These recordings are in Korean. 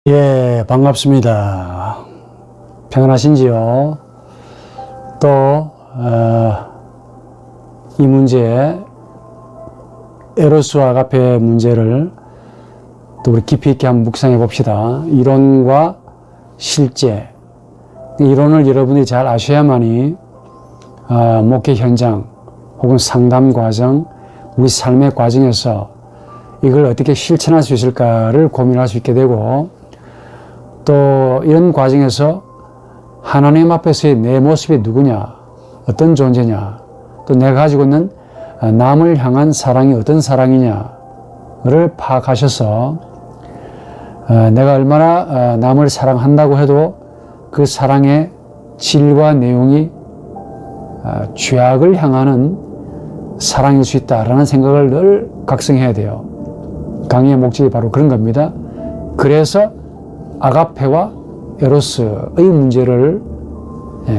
예, 반갑습니다. 평안하신지요? 또, 이 문제, 에로스와 아가페 문제를 또 우리 깊이 있게 한번 묵상해 봅시다. 이론과 실제. 이론을 여러분이 잘 아셔야만이, 목회 현장 혹은 상담 과정, 우리 삶의 과정에서 이걸 어떻게 실천할 수 있을까를 고민할 수 있게 되고, 또 이런 과정에서 하나님 앞에서의 내 모습이 누구냐, 어떤 존재냐, 또 내가 가지고 있는 남을 향한 사랑이 어떤 사랑이냐를 파악하셔서 내가 얼마나 남을 사랑한다고 해도 그 사랑의 질과 내용이 죄악을 향하는 사랑일 수 있다라는 생각을 늘 각성해야 돼요. 강의의 목적이 바로 그런 겁니다. 그래서 아가페와 에로스의 문제를,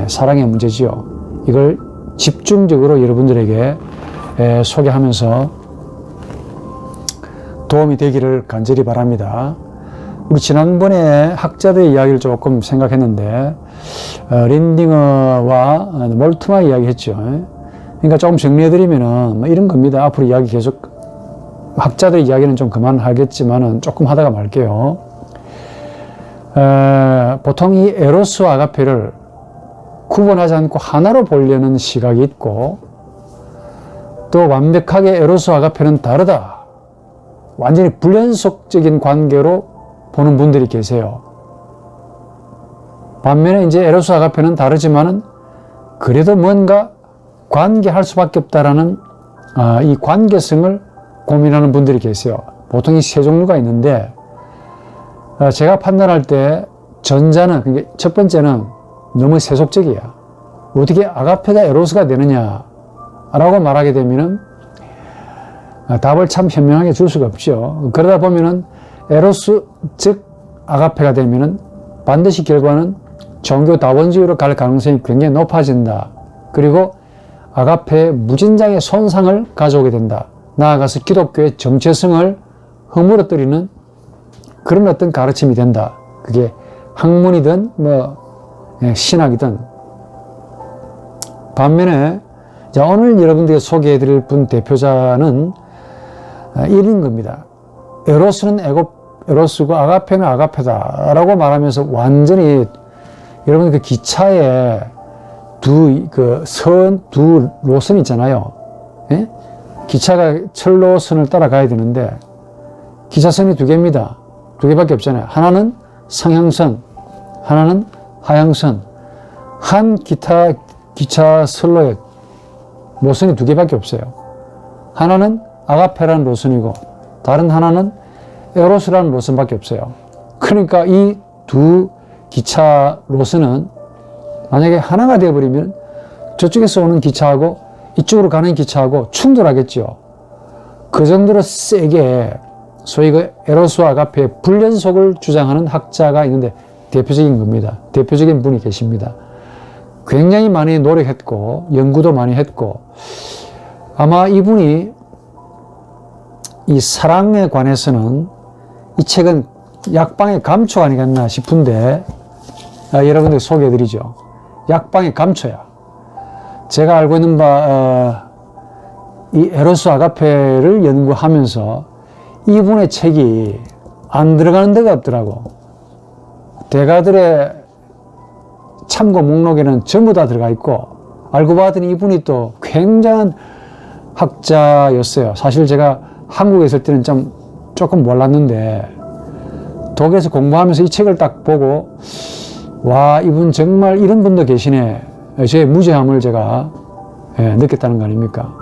사랑의 문제지요. 이걸 집중적으로 여러분들에게 소개하면서 도움이 되기를 간절히 바랍니다. 우리 지난번에 학자들의 이야기를 조금 생각했는데, 린딩어와 몰트마 이야기 했죠. 그러니까 조금 정리해드리면은 이런 겁니다. 앞으로 이야기 계속, 학자들의 이야기는 좀 그만하겠지만은 조금 하다가 말게요. 보통 이 에로스와 아가페를 구분하지 않고 하나로 보려는 시각이 있고, 또 완벽하게 에로스와 아가페는 다르다, 완전히 불연속적인 관계로 보는 분들이 계세요. 반면에 이제 에로스와 아가페는 다르지만은 그래도 뭔가 관계할 수밖에 없다라는 이 관계성을 고민하는 분들이 계세요. 보통 이 세 종류가 있는데, 제가 판단할 때 전자는, 첫 번째는 너무 세속적이야. 어떻게 아가페가 에로스가 되느냐 라고 말하게 되면은 답을 참 현명하게 줄 수가 없죠. 그러다 보면은 에로스, 즉 아가페가 되면은 반드시 결과는 종교 다원주의로 갈 가능성이 굉장히 높아진다. 그리고 아가페의 무진장의 손상을 가져오게 된다. 나아가서 기독교의 정체성을 허물어뜨리는 그런 어떤 가르침이 된다. 그게 학문이든 신학이든. 반면에 오늘 여러분들에게 소개해드릴 분 대표자는 이런 겁니다. 에로스는 에로스고 아가페는 아가페다 라고 말하면서 완전히 여러분 그 기차에 두 노선 있잖아요. 예? 기차가 철로선을 따라가야 되는데 기차선이 두 개입니다. 두 개밖에 없잖아요. 하나는 상향선, 하나는 하향선. 한 기차 선로에 노선이 두 개밖에 없어요. 하나는 아가페라는 노선이고, 다른 하나는 에로스라는 노선밖에 없어요. 그러니까 이 두 기차 노선은 만약에 하나가 되어버리면 저쪽에서 오는 기차하고 이쪽으로 가는 기차하고 충돌하겠죠. 그 정도로 세게 소위 그 에로스와 아가페의 불연속을 주장하는 학자가 있는데 대표적인 겁니다. 대표적인 분이 계십니다. 굉장히 많이 노력했고 연구도 많이 했고, 아마 이분이 이 사랑에 관해서는 이 책은 약방의 감초 아니겠나 싶은데, 여러분들 소개해드리죠. 약방의 감초야. 제가 알고 있는 이 에로스 아가페를 연구하면서 이분의 책이 안 들어가는 데가 없더라고. 대가들의 참고 목록에는 전부 다 들어가 있고, 알고 봤더니 이분이 또 굉장한 학자였어요. 사실 제가 한국에 있을 때는 조금 몰랐는데, 독일에서 공부하면서 이 책을 딱 보고, 와, 이분 정말 이런 분도 계시네. 제 무죄함을 제가 느꼈다는 거 아닙니까?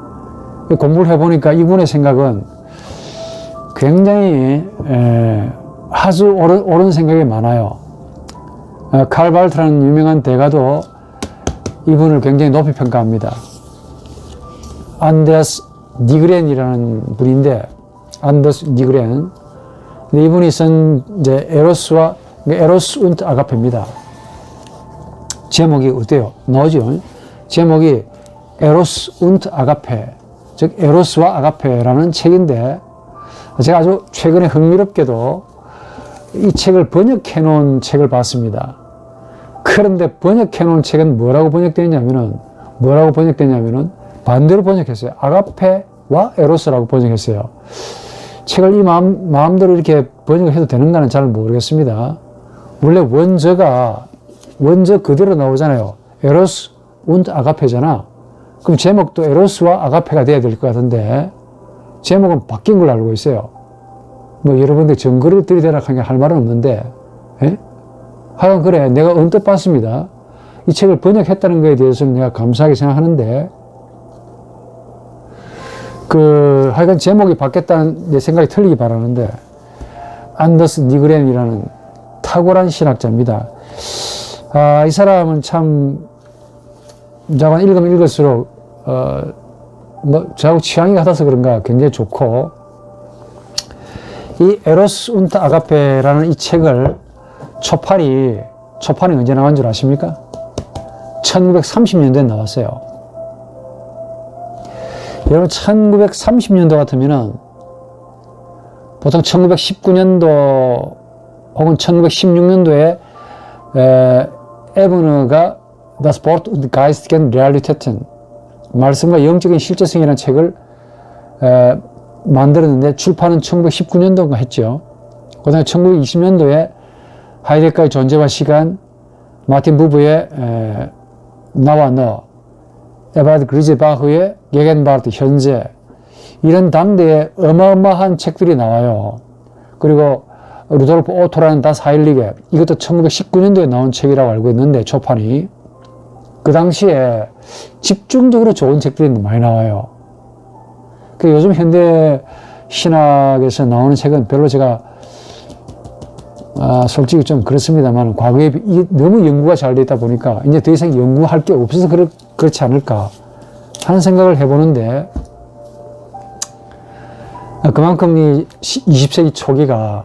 공부를 해보니까 이분의 생각은 굉장히 아주 옳은 생각이 많아요. 칼 발트라는 유명한 대가도 이분을 굉장히 높이 평가합니다. 안데스 니그렌이라는 분인데, 안데스 니그렌. 근데 이분이 쓴 이제 에로스 운트 아가페입니다. 제목이 어때요? 나오죠? 제목이 에로스 운트 아가페, 즉 에로스와 아가페라는 책인데, 제가 아주 최근에 흥미롭게도 이 책을 번역해 놓은 책을 봤습니다. 그런데 번역해 놓은 책은 뭐라고 번역되냐면은 반대로 번역했어요. 아가페와 에로스라고 번역했어요. 책을 이 마음대로 이렇게 번역을 해도 되는가는 잘 모르겠습니다. 원래 원저 그대로 나오잖아요. 에로스 und 아가페잖아. 그럼 제목도 에로스와 아가페가 돼야 될 것 같은데 제목은 바뀐 걸로 알고 있어요. 뭐 여러분들 증거를 들이대라 할 말은 없는데, 예? 하여간 그래, 내가 언뜻 봤습니다. 이 책을 번역했다는 거에 대해서는 내가 감사하게 생각하는데, 하여간 제목이 바뀌었다는 내 생각이 틀리기 바라는데, 안더스 니그렌이라는 탁월한 신학자입니다. 이 사람은 참, 자관 읽으면 읽을수록, 저하고 취향이 같아서 그런가 굉장히 좋고, 이 에로스 운트 아가페라는 이 책을 초판이 언제 나온 줄 아십니까? 1930년도에 나왔어요. 여러분 1930년도 같으면은 보통 1919년도 혹은 1916년도에 에브너가 Das Wort und geistigen Realitäten 말씀과 영적인 실제성이라는 책을 만들었는데 출판은 1919년도인가 했죠. 그 다음에 1920년도에 하이데거의 존재와 시간, 마틴 부부의 나와 너, 에바드 그리제바흐의 게겐바르트 현재, 이런 당대에 어마어마한 책들이 나와요. 그리고 루돌프 오토라는 다스 하일리게, 이것도 1919년도에 나온 책이라고 알고 있는데 초판이 그 당시에 집중적으로 좋은 책들이 많이 나와요. 요즘 현대 신학에서 나오는 책은 별로 제가 솔직히 좀 그렇습니다만 과거에 너무 연구가 잘 되어 있다 보니까 이제 더 이상 연구할 게 없어서 그렇지 않을까 하는 생각을 해보는데, 그만큼 이 20세기 초기가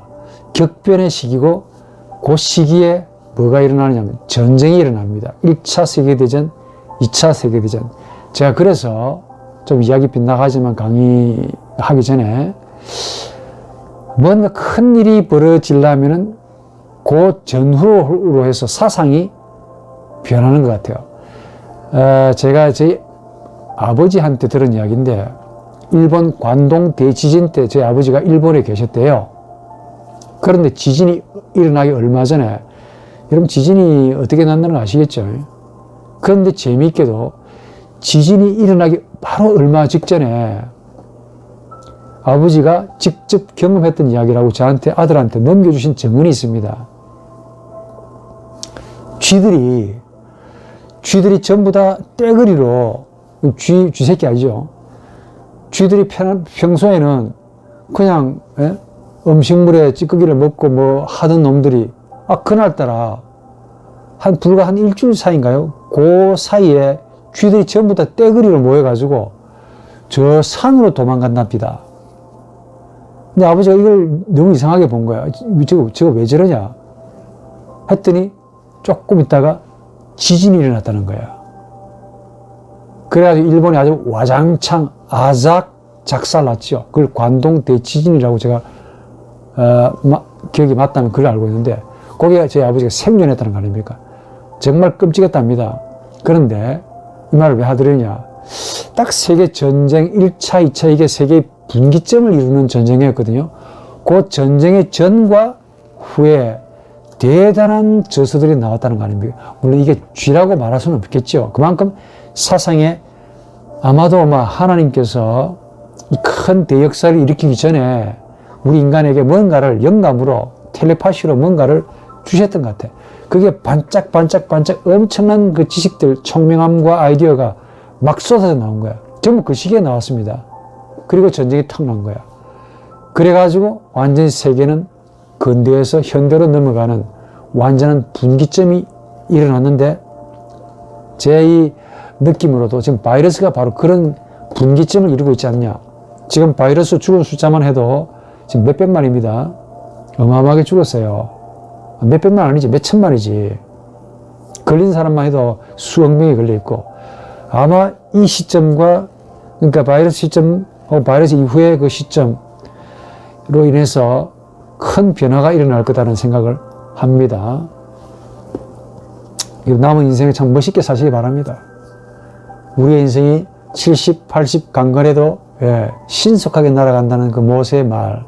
격변의 시기고 그 시기에 뭐가 일어나느냐면 전쟁이 일어납니다. 1차 세계대전, 2차 세계대전. 제가 그래서 좀 이야기 빗나가지만 강의하기 전에 뭔가 큰 일이 벌어지려면은 그 전후로 해서 사상이 변하는 것 같아요. 제가 저희 아버지한테 들은 이야기인데, 일본 관동 대지진 때 저희 아버지가 일본에 계셨대요. 그런데 지진이 일어나기 얼마 전에, 여러분 지진이 어떻게 난다는 거 아시겠죠? 그런데 재미있게도 지진이 일어나기 바로 얼마 직전에 아버지가 직접 경험했던 이야기라고 저한테 아들한테 넘겨주신 증언이 있습니다. 쥐들이 전부 다 떼거리로, 쥐새끼 아니죠? 쥐들이 평소에는 그냥 음식물에 찌꺼기를 먹고 뭐 하던 놈들이 그날따라 불과 한 일주일 사이인가요? 그 사이에 쥐들이 전부 다 떼거리로 모여가지고 저 산으로 도망간답니다. 근데 아버지가 이걸 너무 이상하게 본 거야. 저거 왜 저러냐 했더니 조금 있다가 지진이 일어났다는 거야. 그래가지고 일본이 아주 와장창 아작 작살났죠. 그걸 관동 대지진이라고 제가 기억이 맞다면 그걸 알고 있는데, 거기에 저희 아버지가 생존했다는 거 아닙니까? 정말 끔찍했답니다. 그런데 이 말을 왜 하더랬냐, 딱 세계 전쟁 1차, 2차 이게 세계의 분기점을 이루는 전쟁이었거든요. 그 전쟁의 전과 후에 대단한 저서들이 나왔다는 거 아닙니까? 물론 이게 쥐라고 말할 수는 없겠죠. 그만큼 사상에 아마도 하나님께서 이 큰 대역사를 일으키기 전에 우리 인간에게 뭔가를 영감으로 텔레파시로 뭔가를 주셨던 것 같아. 그게 반짝반짝 엄청난 그 지식들, 총명함과 아이디어가 막 쏟아져 나온 거야. 전부 그 시기에 나왔습니다. 그리고 전쟁이 탁 난 거야. 그래가지고 완전히 세계는 근대에서 현대로 넘어가는 완전한 분기점이 일어났는데, 제 이 느낌으로도 지금 바이러스가 바로 그런 분기점을 이루고 있지 않냐. 지금 바이러스 죽은 숫자만 해도 지금 몇백만입니다. 어마어마하게 죽었어요. 몇백만 아니지, 몇천만이지. 걸린 사람만 해도 수억 명이 걸려있고, 아마 이 시점과, 그러니까 바이러스 시점, 바이러스 이후의 그 시점으로 인해서 큰 변화가 일어날 거다라는 생각을 합니다. 남은 인생에 참 멋있게 사시기 바랍니다. 우리의 인생이 70, 80 강건해도 신속하게 날아간다는 그 모세의 말,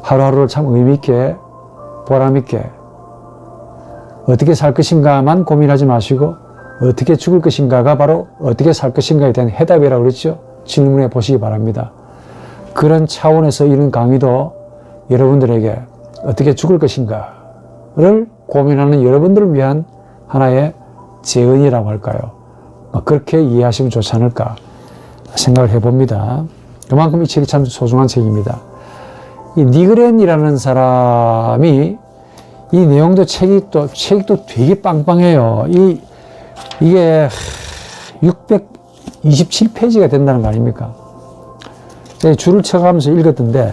하루하루를 참 의미있게 보람있게 어떻게 살 것인가만 고민하지 마시고 어떻게 죽을 것인가가 바로 어떻게 살 것인가에 대한 해답이라고 그랬죠. 질문해 보시기 바랍니다. 그런 차원에서 이런 강의도 여러분들에게 어떻게 죽을 것인가를 고민하는 여러분들을 위한 하나의 재언이라고 할까요? 그렇게 이해하시면 좋지 않을까 생각을 해봅니다. 그만큼 이 책이 참 소중한 책입니다. 이 니그렌이라는 사람이 이 내용도 책이 또 되게 빵빵해요. 이게 627페이지가 된다는 거 아닙니까? 줄을 쳐가면서 읽었던데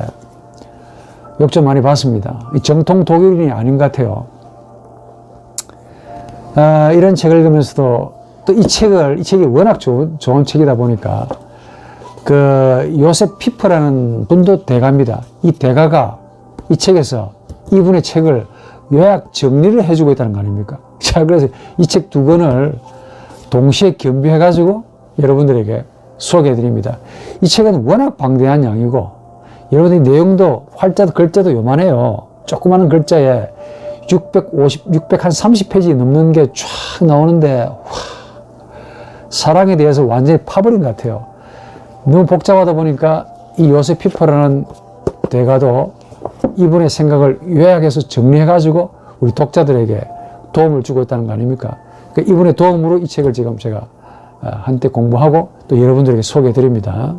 욕 좀 많이 봤습니다. 정통 독일인이 아닌 것 같아요. 이런 책을 읽으면서도 또 이 책이 워낙 좋은 책이다 보니까 그 요셉 피퍼라는 분도 대가입니다. 이 대가가 이 책에서 이분의 책을 요약 정리를 해주고 있다는 거 아닙니까? 자, 그래서 이 책 두 권을 동시에 겸비해가지고 여러분들에게 소개해 드립니다. 이 책은 워낙 방대한 양이고 여러분들이 내용도 활자도 글자도 요만해요. 조그마한 글자에 630페이지 넘는 게 쫙 나오는데 사랑에 대해서 완전히 파버린 것 같아요. 너무 복잡하다 보니까 이 요셉 피퍼라는 대가도 이분의 생각을 요약해서 정리해가지고 우리 독자들에게 도움을 주고 있다는 거 아닙니까? 그러니까 이분의 도움으로 이 책을 지금 제가 한때 공부하고 또 여러분들에게 소개해 드립니다.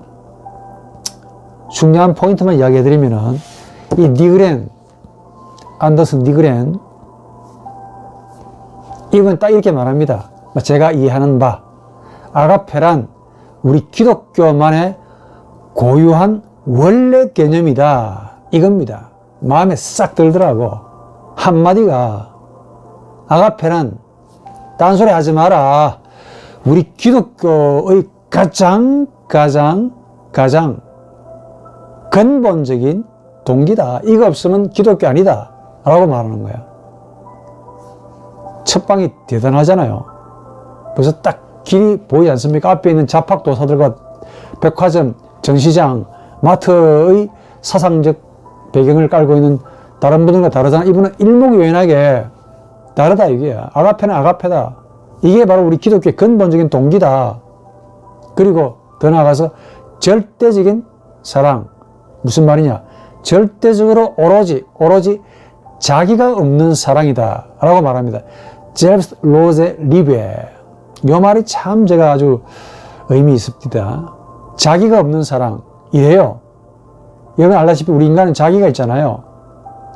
중요한 포인트만 이야기해 드리면은 이 니그렌, 안더슨 니그렌, 이분 딱 이렇게 말합니다. 제가 이해하는 바, 아가페란 우리 기독교만의 고유한 원래 개념이다. 이겁니다. 마음에 싹 들더라고. 한마디가 아가페란 딴소리 하지 마라. 우리 기독교의 가장 근본적인 동기다. 이거 없으면 기독교 아니다. 라고 말하는 거야. 첫 방이 대단하잖아요. 그래서 딱 길이 보이지 않습니까? 앞에 있는 잡학도사들과 백화점, 전시장, 마트의 사상적 배경을 깔고 있는 다른 분들과 다르잖아. 이분은 일목요연하게 다르다 이게야. 아가페는 아가페다. 이게 바로 우리 기독교의 근본적인 동기다. 그리고 더 나아가서 절대적인 사랑. 무슨 말이냐? 절대적으로 오로지 자기가 없는 사랑이다. 라고 말합니다. 젤스 로제 리베. 요 말이 참 제가 아주 의미 있습니다. 자기가 없는 사랑. 이래요. 여러분 알다시피 우리 인간은 자기가 있잖아요.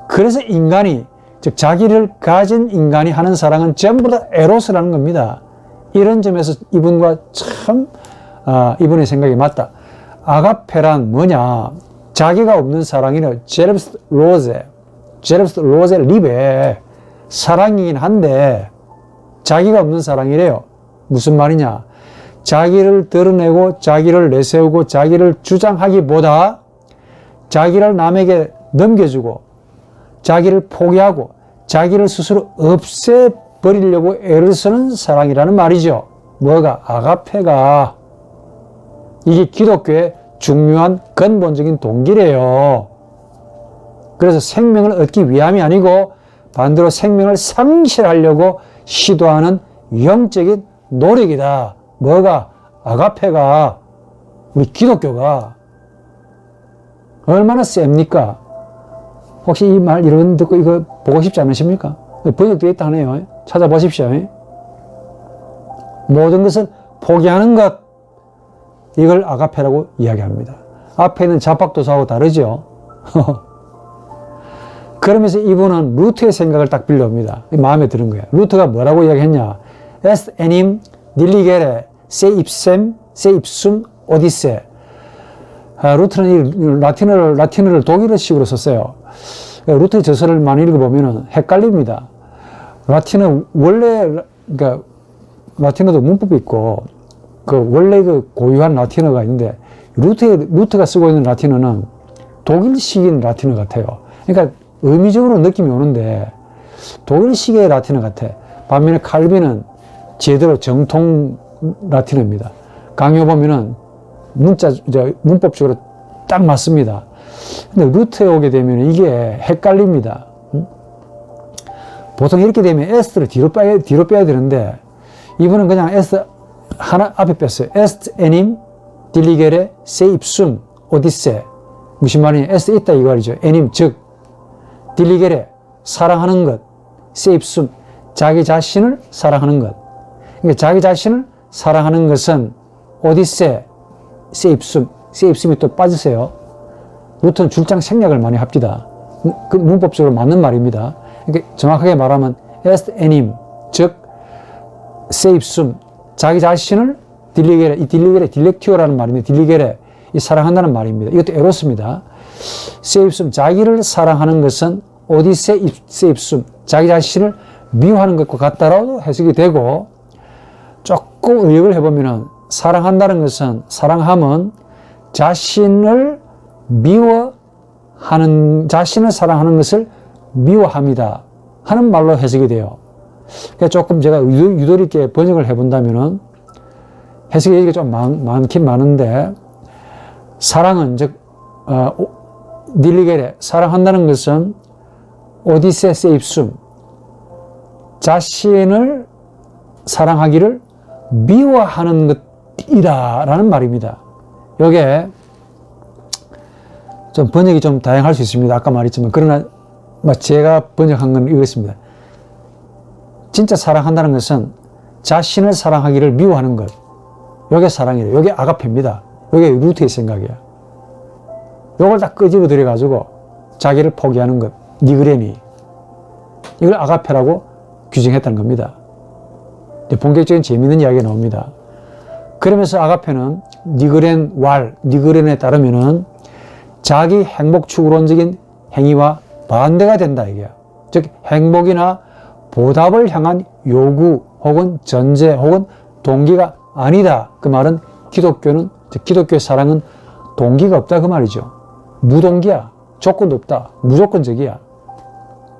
그래서 인간이, 즉 자기를 가진 인간이 하는 사랑은 전부 다 에로스라는 겁니다. 이런 점에서 이분과 참 이분의 생각이 맞다. 아가페란 뭐냐? 자기가 없는 사랑이래. 젤스 로제 리베. 사랑이긴 한데 자기가 없는 사랑이래요. 무슨 말이냐? 자기를 드러내고 자기를 내세우고 자기를 주장하기보다 자기를 남에게 넘겨주고 자기를 포기하고 자기를 스스로 없애버리려고 애를 쓰는 사랑이라는 말이죠. 뭐가? 아가페가. 이게 기독교의 중요한 근본적인 동기래요. 그래서 생명을 얻기 위함이 아니고 반대로 생명을 상실하려고 시도하는 영적인 노력이다. 뭐가? 아가페가. 우리 기독교가 얼마나 셉니까? 혹시 이 말 이런 듣고 이거 보고 싶지 않으십니까? 번역되어 있다 하네요. 찾아보십시오. 모든 것을 포기하는 것, 이걸 아가페라고 이야기합니다. 앞에 있는 잡학도사하고 다르죠. 그러면서 이분은 루트의 생각을 딱 빌려옵니다. 마음에 드는 거예요. 루트가 뭐라고 이야기했냐? Est enim diligere se ipsum odisse. 루트는 이 라틴어를 독일어식으로 썼어요. 루트의 저서를 많이 읽어보면 헷갈립니다. 라틴어 그러니까 라틴어도 문법이 있고, 원래 고유한 라틴어가 있는데, 루트가 쓰고 있는 라틴어는 독일식인 라틴어 같아요. 그러니까 의미적으로 느낌이 오는데 독일식의 라틴어 같아. 반면에 칼빈은 제대로 정통 라틴어입니다. 강요 보면은 문법적으로 딱 맞습니다. 근데 루트에 오게 되면 이게 헷갈립니다. 보통 이렇게 되면 에스트를 뒤로 빼야 되는데 이분은 그냥 에스트 하나 앞에 뺐어요. 에스트 에님 딜리게레 세 입숨 오디세. 무슨 말이냐? 에스트 있다 이 말이죠. 에님 즉 딜리게레 사랑하는 것, 세 입숨 자기 자신을 사랑하는 것. 그러니까 자기 자신을 사랑하는 것은 오디세 세 입숨이 또 빠지세요. 루트는 줄장 생략을 많이 합니다. 그 문법적으로 맞는 말입니다. 그러니까 정확하게 말하면 에스트 에님 즉 세 입숨 자기 자신을 딜리게레, 이 딜리게레 딜렉티오라는 말인데 딜리게레 이 사랑한다는 말입니다. 이것도 에로스입니다. 세 입숨 자기를 사랑하는 것은 오디세 세 입숨 자기 자신을 미워하는 것과 같다라고 해석이 되고 조금 의역을 해보면은 사랑한다는 것은 사랑함은 자신을 사랑하는 것을 미워합니다 하는 말로 해석이 돼요. 그러니까 조금 제가 유도리 있게 번역을 해본다면은 해석의 얘기가 좀 많긴 많은데 사랑은 즉 딜리게레 사랑한다는 것은 오디세 세입숨 자신을 사랑하기를 미워하는 것이라는 말입니다. 요게 좀 번역이 좀 다양할 수 있습니다. 아까 말했지만 그러나 제가 번역한 건 이것입니다. 진짜 사랑한다는 것은 자신을 사랑하기를 미워하는 것. 요게 사랑이래요. 요게 아가페입니다. 요게 루트의 생각이야. 요걸 다 끄집어 들여가지고 자기를 포기하는 것. 니그레니. 이걸 아가페라고 규정했다는 겁니다. 본격적인 재미있는 이야기가 나옵니다. 그러면서 아가페는 니그렌에 따르면은 자기 행복 추구론적인 행위와 반대가 된다 이게야. 즉 행복이나 보답을 향한 요구 혹은 전제 혹은 동기가 아니다. 그 말은 기독교의 사랑은 동기가 없다 그 말이죠. 무동기야. 조건도 없다. 무조건적이야.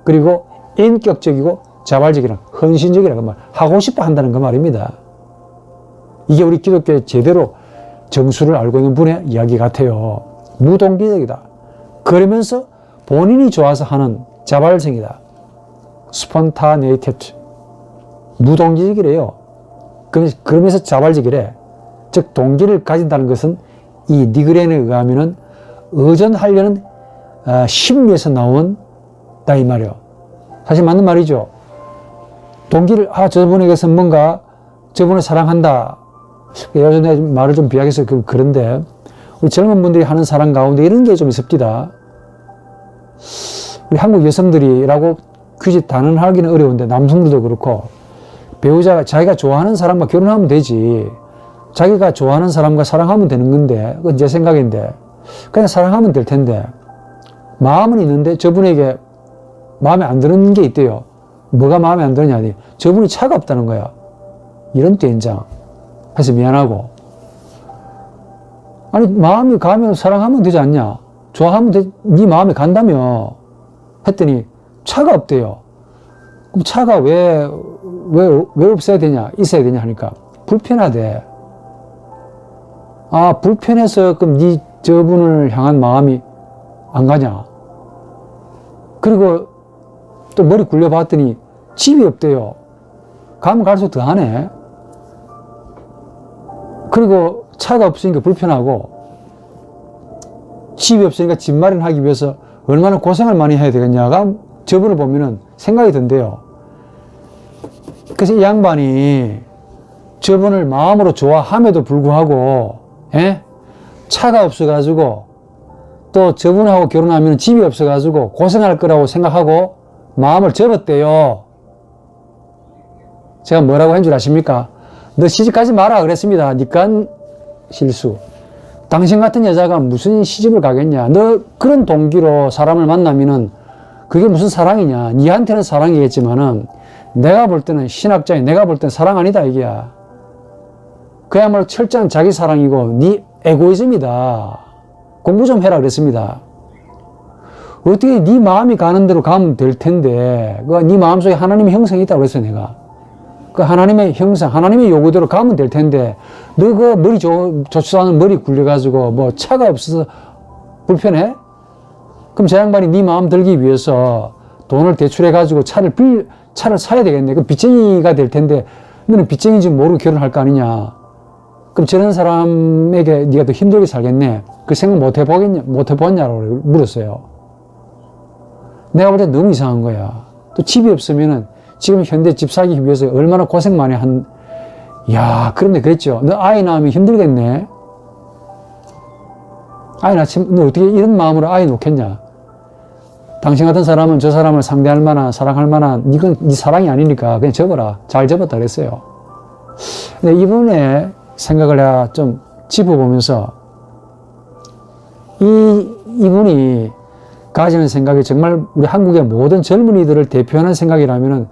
그리고 인격적이고 자발적이라 헌신적이라 그 말. 하고 싶어 한다는 그 말입니다. 이게 우리 기독교의 제대로 정수를 알고 있는 분의 이야기 같아요. 무동기적이다. 그러면서 본인이 좋아서 하는 자발성이다. 스폰타네이테트. 무동기적이래요. 그러면서 자발적이래. 즉 동기를 가진다는 것은 이 니그렌에 의하면은 의존하려는 심리에서 나온 다 이 말이에요. 사실 맞는 말이죠. 동기를 저분에게서 뭔가 저분을 사랑한다. 예전에 말을 좀 비하해서 그런데 우리 젊은 분들이 하는 사랑 가운데 이런 게 좀 있습니다. 우리 한국 여성들이라고 굳이 단언하기는 어려운데 남성들도 그렇고 배우자가 자기가 좋아하는 사람과 결혼하면 되지. 자기가 좋아하는 사람과 사랑하면 되는 건데 그건 제 생각인데 그냥 사랑하면 될 텐데 마음은 있는데 저분에게 마음에 안 드는 게 있대요. 뭐가 마음에 안 드느냐 하니 저분이 차가 없다는 거야. 이런 된장 해서 미안하고 아니 마음이 가면 사랑하면 되지 않냐. 좋아하면 네 마음이 간다며 했더니 차가 없대요. 그럼 차가 왜 없어야 되냐 있어야 되냐 하니까 불편하대. 불편해서 그럼 네 저분을 향한 마음이 안 가냐. 그리고 또 머리 굴려봤더니 집이 없대요. 가면 갈수록 더 하네. 그리고 차가 없으니까 불편하고 집이 없으니까 집 마련하기 위해서 얼마나 고생을 많이 해야 되겠냐가 저분을 보면은 생각이 든대요. 그래서 이 양반이 저분을 마음으로 좋아함에도 불구하고 차가 없어가지고 또 저분하고 결혼하면 집이 없어가지고 고생할 거라고 생각하고 마음을 접었대요. 제가 뭐라고 한 줄 아십니까? 너 시집가지 마라 그랬습니다. 니까 실수. 당신 같은 여자가 무슨 시집을 가겠냐. 너 그런 동기로 사람을 만나면은 그게 무슨 사랑이냐. 니한테는 사랑이겠지만은 내가 볼 때는 신학자인 내가 볼 때는 사랑 아니다 이게야. 그야말로 철저한 자기 사랑이고 니 에고이즘이다. 공부 좀 해라 그랬습니다. 어떻게 네 마음이 가는 대로 가면 될 텐데, 네 마음속에 하나님의 형성이 있다고 그랬어요, 내가. 그 하나님의 형상, 하나님의 요구대로 가면 될 텐데, 너 그 머리 좋지도 않은 머리 굴려가지고 뭐 차가 없어서 불편해? 그럼 저 양반이 네 마음 들기 위해서 돈을 대출해가지고 차를 사야 되겠네. 그럼 빚쟁이가 될 텐데, 너는 빚쟁이인지 모르고 결혼할 거 아니냐. 그럼 저런 사람에게 네가 더 힘들게 살겠네. 그 생각 못 해보았냐고 물었어요. 내가 볼 때 너무 이상한 거야. 또 집이 없으면은 지금 현대 집 사기 위해서 얼마나 고생 많이 야, 그런데 그랬죠. 너 아이 낳으면 힘들겠네. 아이 낳으면 너 어떻게 이런 마음으로 아이 놓겠냐. 당신 같은 사람은 저 사람을 상대할 만한, 사랑할 만한, 이건 네 사랑이 아니니까 그냥 접어라. 잘 접었다 그랬어요. 근데 이분의 생각을 내가 좀 짚어보면서 이분이 가지는 생각이 정말 우리 한국의 모든 젊은이들을 대표하는 생각이라면은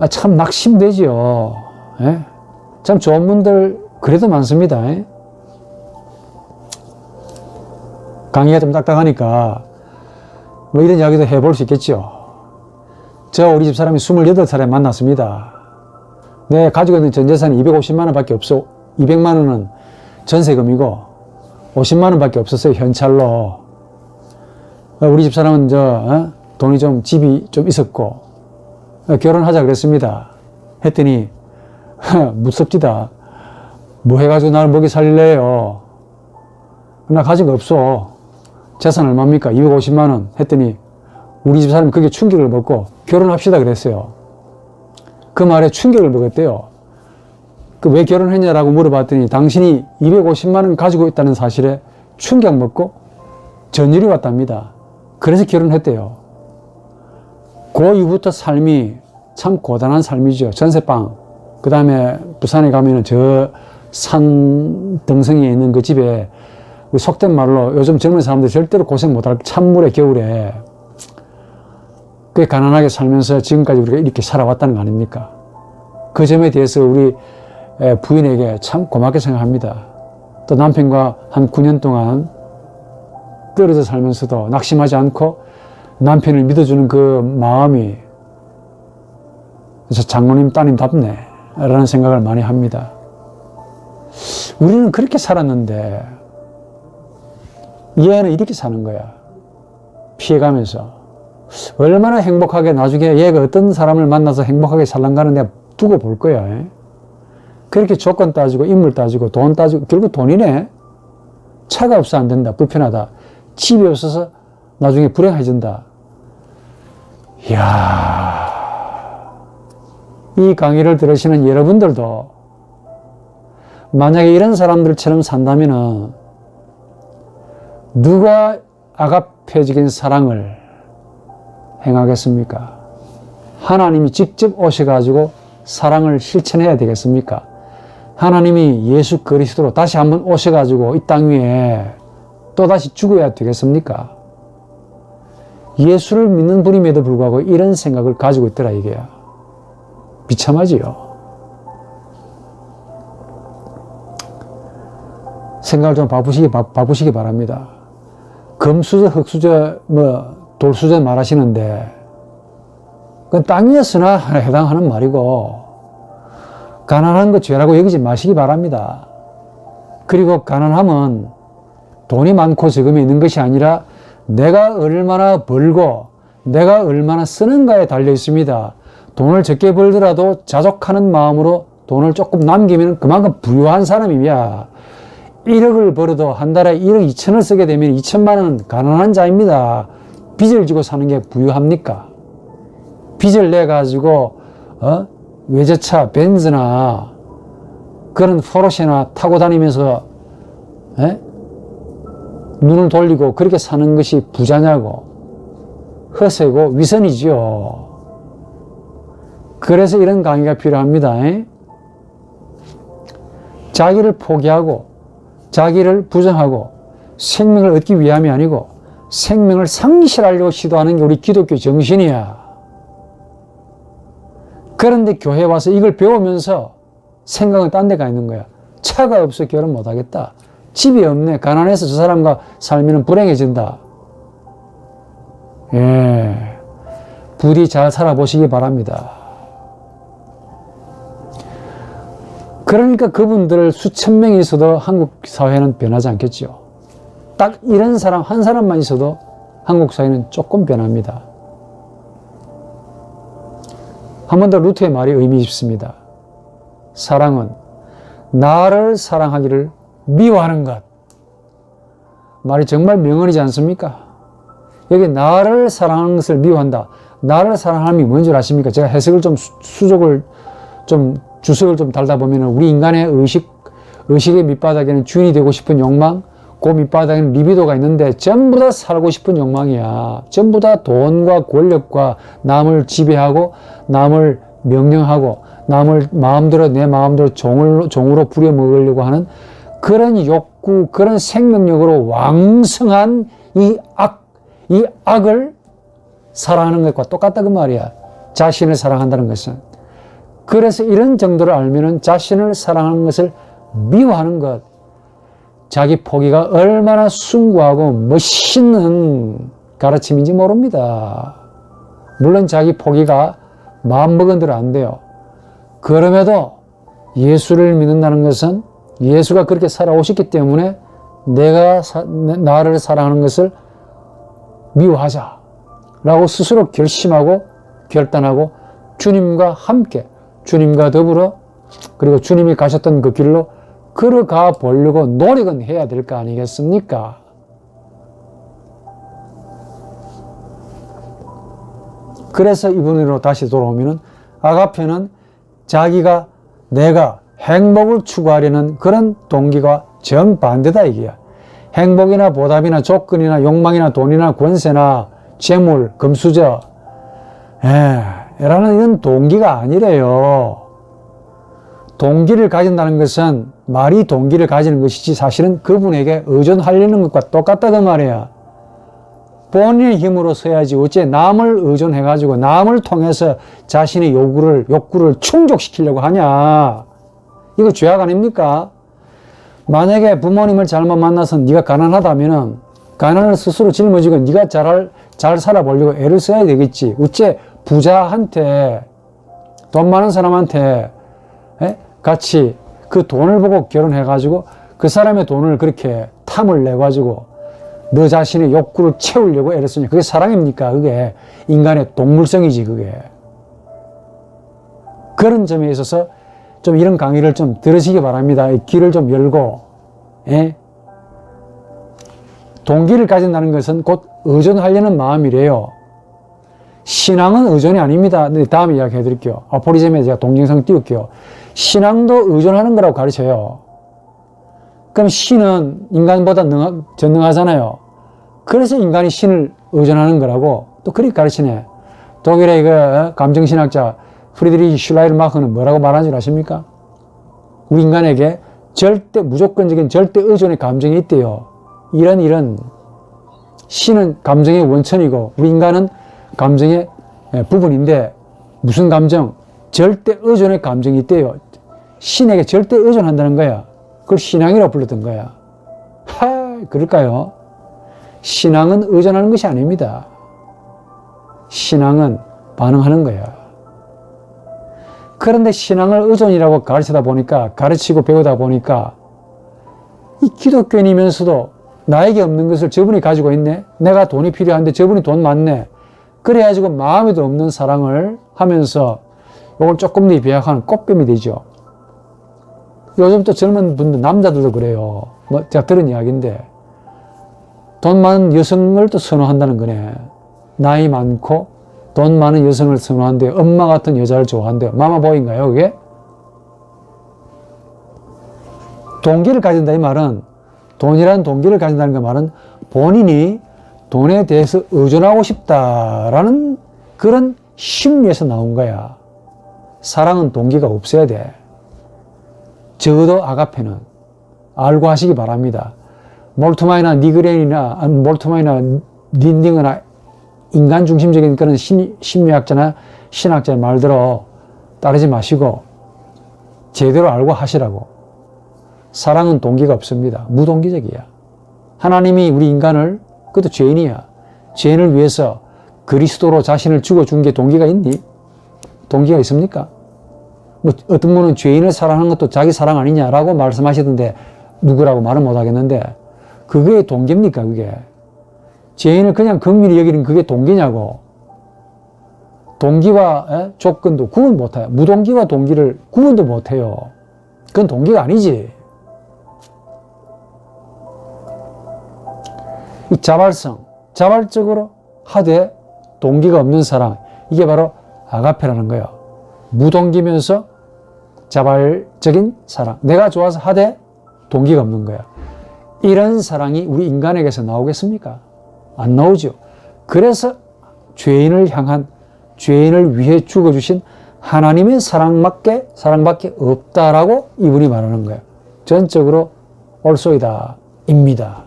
참 낙심되지요. 예? 참 좋은 분들 그래도 많습니다. 예? 강의가 좀 딱딱하니까 뭐 이런 이야기도 해볼 수 있겠죠. 우리 집 사람이 28살에 만났습니다. 내 가지고 있는 전 재산이 250만 원 밖에 없어. 200만 원은 전세금이고 50만 원 밖에 없었어요, 현찰로. 우리 집 사람은 돈이 집이 좀 있었고, 결혼하자 그랬습니다. 했더니, 무섭지다. 뭐 해가지고 나를 먹이 살릴래요? 나 가진 거 없어. 재산 얼마입니까? 250만 원. 했더니, 우리 집 사람이 그게 충격을 먹고, 결혼합시다 그랬어요. 그 말에 충격을 먹었대요. 왜 결혼했냐라고 물어봤더니, 당신이 250만 원 가지고 있다는 사실에 충격 먹고, 전율이 왔답니다. 그래서 결혼했대요. 그 이후부터 삶이 참 고단한 삶이죠. 전세방. 그 다음에 부산에 가면은 저 산 등성이에 있는 그 집에 속된 말로 요즘 젊은 사람들 절대로 고생 못할 찬물에 겨울에 꽤 가난하게 살면서 지금까지 우리가 이렇게 살아왔다는 거 아닙니까? 그 점에 대해서 우리 부인에게 참 고맙게 생각합니다. 또 남편과 한 9년 동안 떨어져 살면서도 낙심하지 않고 남편을 믿어주는 그 마음이 장로님 따님답네 라는 생각을 많이 합니다. 우리는 그렇게 살았는데 얘는 이렇게 사는 거야. 피해가면서. 얼마나 행복하게 나중에 얘가 어떤 사람을 만나서 행복하게 살란가는 내가 두고 볼 거야. 그렇게 조건 따지고 인물 따지고 돈 따지고 결국 돈이네. 차가 없어 안 된다. 불편하다. 집이 없어서 나중에 불행해진다. 이야, 이 강의를 들으시는 여러분들도 만약에 이런 사람들처럼 산다면은 누가 아가페적인 사랑을 행하겠습니까? 하나님이 직접 오셔가지고 사랑을 실천해야 되겠습니까? 하나님이 예수 그리스도로 다시 한번 오셔가지고 이 땅 위에 또다시 죽어야 되겠습니까? 예수를 믿는 분임에도 불구하고 이런 생각을 가지고 있더라 이게야. 비참하지요. 생각을 좀 바꾸시기 바랍니다. 금수저, 흙수저, 돌수저 말하시는데 그건 땅 위에 쓰나 해당하는 말이고 가난한 거 죄라고 여기지 마시기 바랍니다. 그리고 가난함은 돈이 많고 적음이 있는 것이 아니라 내가 얼마나 벌고 내가 얼마나 쓰는가에 달려 있습니다. 돈을 적게 벌더라도 자족하는 마음으로 돈을 조금 남기면 그만큼 부유한 사람이야. 1억을 벌어도 한 달에 1억 2천을 쓰게 되면 2천만 원은 가난한 자입니다. 빚을 지고 사는 게 부유합니까? 빚을 내가지고 외제차 벤츠나 그런 포르쉐나 타고 다니면서 눈을 돌리고 그렇게 사는 것이 부자냐고. 허세고 위선이지요. 그래서 이런 강의가 필요합니다. 자기를 포기하고 자기를 부정하고 생명을 얻기 위함이 아니고 생명을 상실하려고 시도하는 게 우리 기독교 정신이야. 그런데 교회 와서 이걸 배우면서 생각은 딴 데 가 있는 거야. 차가 없어 결혼 못하겠다. 집이 없네. 가난해서 저 사람과 살면 불행해진다. 예, 부디 잘 살아보시기 바랍니다. 그러니까 그분들 수천 명이 있어도 한국 사회는 변하지 않겠죠. 딱 이런 사람 한 사람만 있어도 한국 사회는 조금 변합니다. 한 번 더 루트의 말이 의미 있습니다. 사랑은 나를 사랑하기를 미워하는 것. 말이 정말 명언이지 않습니까? 여기 나를 사랑하는 것을 미워한다. 나를 사랑함이 뭔지 아십니까? 제가 해석을 좀 주석을 좀 달다 보면 우리 인간의 의식의 밑바닥에는 주인이 되고 싶은 욕망, 그 밑바닥에는 리비도가 있는데 전부 다 살고 싶은 욕망이야. 전부 다 돈과 권력과 남을 지배하고 남을 명령하고 남을 내 마음대로 종으로 부려먹으려고 하는 그런 욕구, 그런 생명력으로 왕성한 이 악을 사랑하는 것과 똑같다 그 말이야. 자신을 사랑한다는 것은. 그래서 이런 정도를 알면은 자신을 사랑하는 것을 미워하는 것, 자기 포기가 얼마나 숭고하고 멋있는 가르침인지 모릅니다. 물론 자기 포기가 마음먹은 대로 안 돼요. 그럼에도 예수를 믿는다는 것은 예수가 그렇게 살아오셨기 때문에 내가 나를 사랑하는 것을 미워하자 라고 스스로 결심하고 결단하고 주님과 함께 주님과 더불어 그리고 주님이 가셨던 그 길로 걸어가 보려고 노력은 해야 될 거 아니겠습니까? 그래서 이분으로 다시 돌아오면은 아가페는 내가 행복을 추구하려는 그런 동기가 정반대다 이게야. 행복이나 보답이나 조건이나 욕망이나 돈이나 권세나 재물, 금수저 라는 이런 동기가 아니래요. 동기를 가진다는 것은 말이 동기를 가지는 것이지 사실은 그분에게 의존하려는 것과 똑같다 그 말이야. 본인의 힘으로 서야지 어째 남을 의존해가지고 남을 통해서 자신의 욕구를 충족시키려고 하냐. 이거 죄악 아닙니까? 만약에 부모님을 잘못 만나서 네가 가난하다면 가난을 스스로 짊어지고 네가 잘 살아보려고 애를 써야 되겠지. 어째 부자한테 돈 많은 사람한테 같이 그 돈을 보고 결혼해가지고 그 사람의 돈을 그렇게 탐을 내가지고 너 자신의 욕구를 채우려고 애를 쓰냐. 그게 사랑입니까? 그게 인간의 동물성이지 그게. 그런 점에 있어서 좀 이런 강의를 좀 들으시기 바랍니다. 길을 좀 열고 동기를 가진다는 것은 곧 의존하려는 마음이래요. 신앙은 의존이 아닙니다. 다음에 이야기해 드릴게요. 아포리즘에 제가 동영상 띄울게요. 신앙도 의존하는 거라고 가르쳐요. 그럼 신은 인간보다 전능하잖아요. 그래서 인간이 신을 의존하는 거라고 또 그렇게 가르치네. 독일의 감정신학자 프리드리히 슐라이르마흐는 뭐라고 말하는 줄 아십니까? 우리 인간에게 무조건적인 절대 의존의 감정이 있대요. 이런 신은 감정의 원천이고 우리 인간은 감정의 부분인데 무슨 감정? 절대 의존의 감정이 있대요. 신에게 절대 의존한다는 거야. 그걸 신앙이라고 불렀던 거야. 그럴까요? 신앙은 의존하는 것이 아닙니다. 신앙은 반응하는 거야. 그런데 신앙을 의존이라고 가르치고 배우다 보니까 이 기독교인이면서도 나에게 없는 것을 저분이 가지고 있네. 내가 돈이 필요한데 저분이 돈 많네. 그래가지고 마음에도 없는 사랑을 하면서 이걸 조금 더 비약하는 꽃뱀이 되죠. 요즘 또 젊은 분들, 남자들도 그래요. 제가 들은 이야기인데, 돈 많은 여성을 또 선호한다는 거네. 나이 많고, 돈 많은 여성을 선호한대요. 엄마 같은 여자를 좋아한대요. 마마보이인가요, 그게? 동기를 가진다, 이 말은, 돈이라는 동기를 가진다는 그 말은 본인이 돈에 대해서 의존하고 싶다라는 그런 심리에서 나온 거야. 사랑은 동기가 없어야 돼. 적어도 아가페는 알고 하시기 바랍니다. 몰트마이나 니그렌이나 몰트마이나 닌딩이나 인간 중심적인 그런 심리학자나 신학자의 말대로 따르지 마시고 제대로 알고 하시라고. 사랑은 동기가 없습니다. 무동기적이야. 하나님이 우리 인간을, 그것도 죄인이야. 죄인을 위해서 그리스도로 자신을 죽어준 게 동기가 있니? 동기가 있습니까? 뭐 어떤 분은 죄인을 사랑하는 것도 자기 사랑 아니냐라고 말씀하시던데 누구라고 말은 못하겠는데 그게 동기입니까? 그게 죄인을 그냥 긍휼히 여기는 그게 동기냐고. 동기와 조건도 구분 못해요. 무동기와 동기를 구분도 못해요. 그건 동기가 아니지. 이 자발적으로 하되 동기가 없는 사랑, 이게 바로 아가페라는 거예요. 무동기면서 자발적인 사랑. 내가 좋아서 하되 동기가 없는 거야. 이런 사랑이 우리 인간에게서 나오겠습니까? 안 나오죠. 그래서 죄인을 향한, 죄인을 위해 죽어주신 하나님의 사랑밖에 없다라고 이분이 말하는 거예요. 전적으로 올소이다 입니다.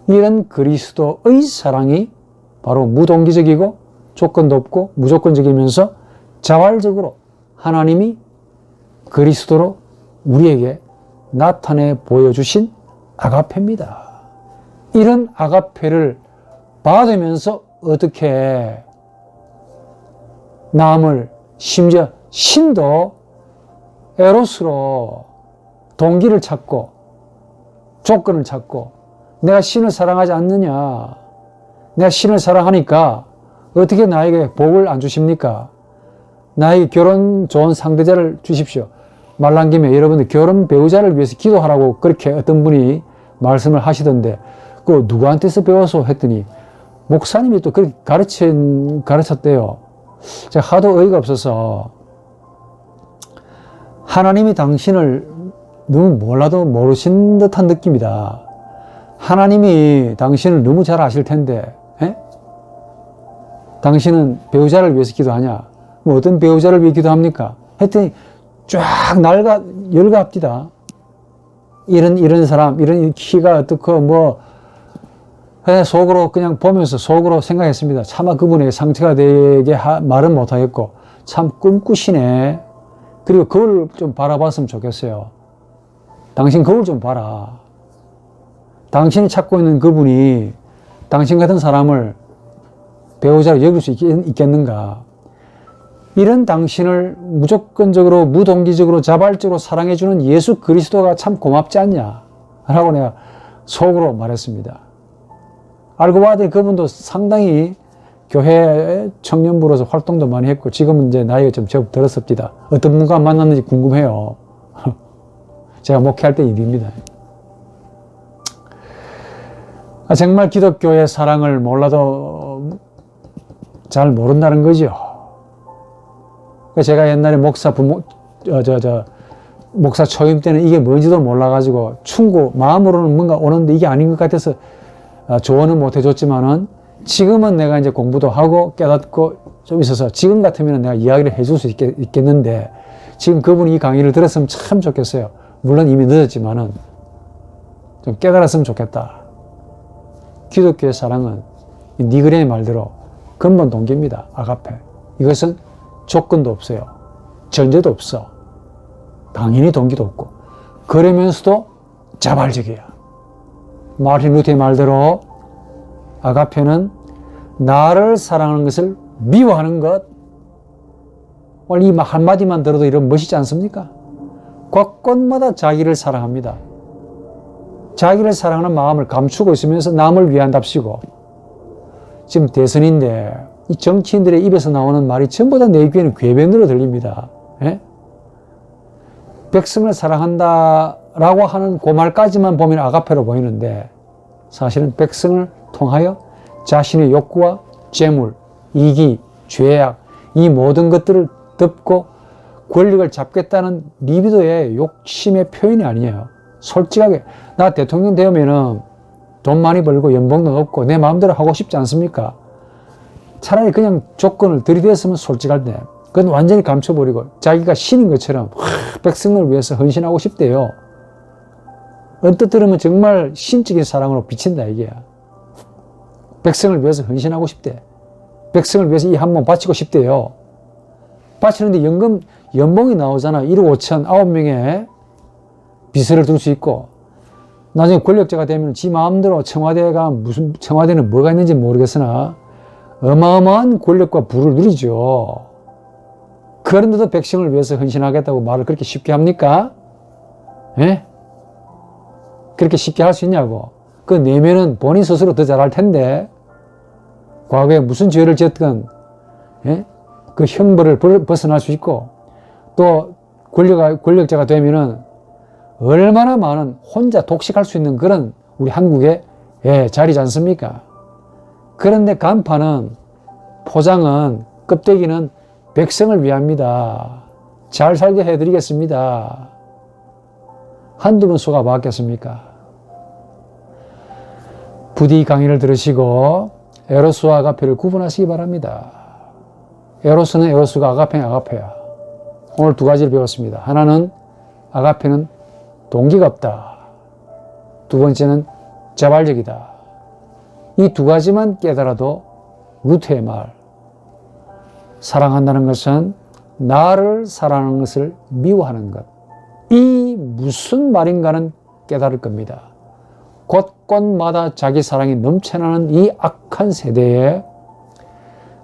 이런 그리스도의 사랑이 바로 무동기적이고 조건도 없고 무조건적이면서 자발적으로 하나님이 그리스도로 우리에게 나타내 보여주신 아가페입니다. 이런 아가페를 받으면서 어떻게 남을, 심지어 신도 에로스로 동기를 찾고 조건을 찾고 내가 신을 사랑하지 않느냐, 내가 신을 사랑하니까 어떻게 나에게 복을 안 주십니까? 나에게 결혼 좋은 상대자를 주십시오. 말 나온 김에 여러분들 결혼 배우자를 위해서 기도하라고 그렇게 어떤 분이 말씀을 하시던데 그거 누구한테서 배워서 했더니 목사님이 또 그렇게 가르쳤대요. 제가 하도 어이가 없어서 하나님이 당신을 너무 몰라도 모르신 듯한 느낌이다. 하나님이 당신을 너무 잘 아실 텐데 당신은 배우자를 위해서 기도하냐? 뭐 어떤 배우자를 위해 기도합니까? 했더니 쫙 열갑디다. 이런 사람, 이런 키가 어떻고 뭐 속으로 그냥 보면서 속으로 생각했습니다. 차마 그분에게 상처가 되게 말은 못하겠고 참 꿈꾸시네. 그리고 거울 좀 바라봤으면 좋겠어요. 당신 거울 좀 봐라. 당신이 찾고 있는 그분이 당신 같은 사람을 배우자로 여길 수 있겠는가. 이런 당신을 무조건적으로 무동기적으로 자발적으로 사랑해주는 예수 그리스도가 참 고맙지 않냐 라고 내가 속으로 말했습니다. 알고 봤더니 그분도 상당히 교회 청년부로서 활동도 많이 했고 지금은 이제 나이가 좀 제법 들었습니다. 어떤 분과 만났는지 궁금해요. 제가 목회할 때 일입니다. 정말 기독교의 사랑을 몰라도 잘 모른다는 거죠. 제가 옛날에 목사 초임 때는 이게 뭔지도 몰라가지고 충고, 마음으로는 뭔가 오는데 이게 아닌 것 같아서 조언은 못 해줬지만은 지금은 내가 이제 공부도 하고 깨닫고 좀 있어서 지금 같으면 내가 이야기를 해줄 수 있겠는데 지금 그분이 이 강의를 들었으면 참 좋겠어요. 물론 이미 늦었지만은 좀 깨달았으면 좋겠다. 기독교의 사랑은 니그레의 말대로 근본 동기입니다. 아가페. 이것은 조건도 없어요. 전제도 없어. 당연히 동기도 없고. 그러면서도 자발적이야. 마르틴 루터의 말대로 아가페는 나를 사랑하는 것을 미워하는 것. 오늘 이 한마디만 들어도 이런 멋있지 않습니까? 곳곳마다 자기를 사랑합니다. 자기를 사랑하는 마음을 감추고 있으면서 남을 위한답시고 지금 대선인데 이 정치인들의 입에서 나오는 말이 전부 다 내 귀에는 궤변으로 들립니다. 백성을 사랑한다라고 하는 그 말까지만 보면 아가페로 보이는데 사실은 백성을 통하여 자신의 욕구와 재물, 이기, 죄악 이 모든 것들을 덮고 권력을 잡겠다는 리비도의 욕심의 표현이 아니에요. 솔직하게 나 대통령 되면은 돈 많이 벌고 연봉도 높고 내 마음대로 하고 싶지 않습니까? 차라리 그냥 조건을 들이댔으면 솔직할 때 그건 완전히 감춰버리고 자기가 신인 것처럼 백성을 위해서 헌신하고 싶대요. 언뜻 들으면 정말 신적인 사랑으로 비친다 이게야. 백성을 위해서 헌신하고 싶대. 백성을 위해서 이 한 몸 바치고 싶대요. 바치는데 연봉이 나오잖아. 1억 5천 9명의 비서를 둘 수 있고 나중에 권력자가 되면 지 마음대로 청와대는 뭐가 있는지 모르겠으나 어마어마한 권력과 부를 누리죠. 그런데도 백성을 위해서 헌신하겠다고 말을 그렇게 쉽게 합니까? 예? 그렇게 쉽게 할 수 있냐고. 그 내면은 본인 스스로 더 잘할 텐데, 과거에 무슨 죄를 지었건, 예? 그 형벌을 벗어날 수 있고, 또 권력자가 되면은 얼마나 많은 혼자 독식할 수 있는 그런 우리 한국의 자리지 않습니까? 그런데 간판은, 포장은, 껍데기는 백성을 위합니다. 잘 살게 해드리겠습니다. 한두 번 속아 봤겠습니까? 부디 강의를 들으시고 에로스와 아가페를 구분하시기 바랍니다. 에로스는 에로스가, 아가페는 아가페야. 오늘 두 가지를 배웠습니다. 하나는 아가페는 동기가 없다. 두 번째는 자발적이다. 이 두 가지만 깨달아도 루트의 말, 사랑한다는 것은 나를 사랑하는 것을 미워하는 것. 이 무슨 말인가는 깨달을 겁니다. 곳곳마다 자기 사랑이 넘쳐나는 이 악한 세대에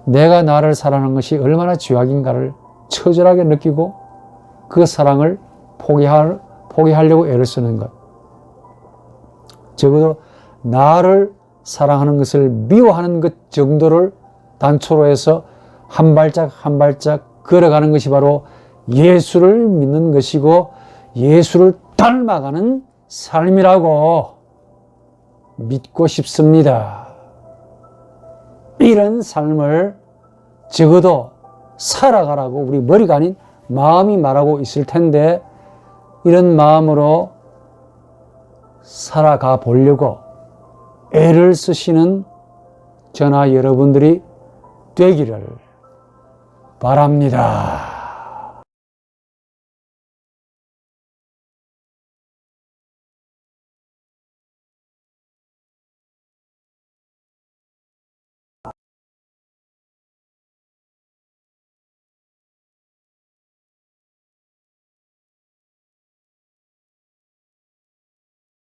내가 나를 사랑하는 것이 얼마나 죄악인가를 처절하게 느끼고 그 사랑을 포기하려고 애를 쓰는 것. 적어도 나를 사랑하는 것을 미워하는 것 정도를 단초로 해서 한 발짝 한 발짝 걸어가는 것이 바로 예수를 믿는 것이고 예수를 닮아가는 삶이라고 믿고 싶습니다. 이런 삶을 적어도 살아가라고 우리 머리가 아닌 마음이 말하고 있을 텐데, 이런 마음으로 살아가 보려고 애를 쓰시는 저나 여러분들이 되기를 바랍니다.